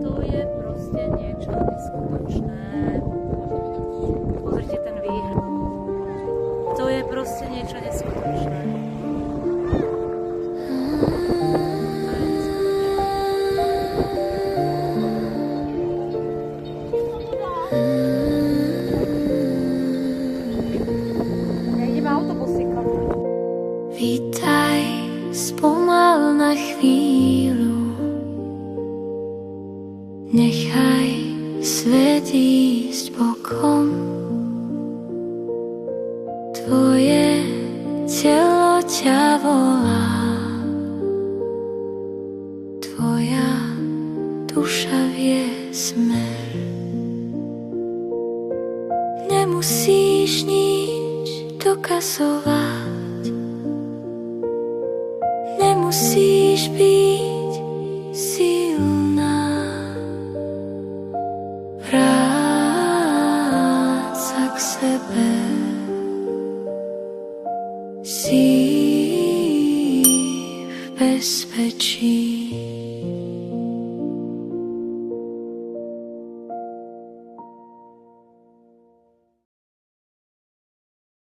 To je proste niečo neskutočné. Pozrite ten výhľad. To je proste niečo neskutočné. Vítaj, spomal na chvíľu, nechaj svet ísť bokom. Tvoje telo ťa volá, tvoja duša vie smer. Nemusíš nič dokazovať, nemusíš byť silná. Vráť sa k sebe, si v bezpečí.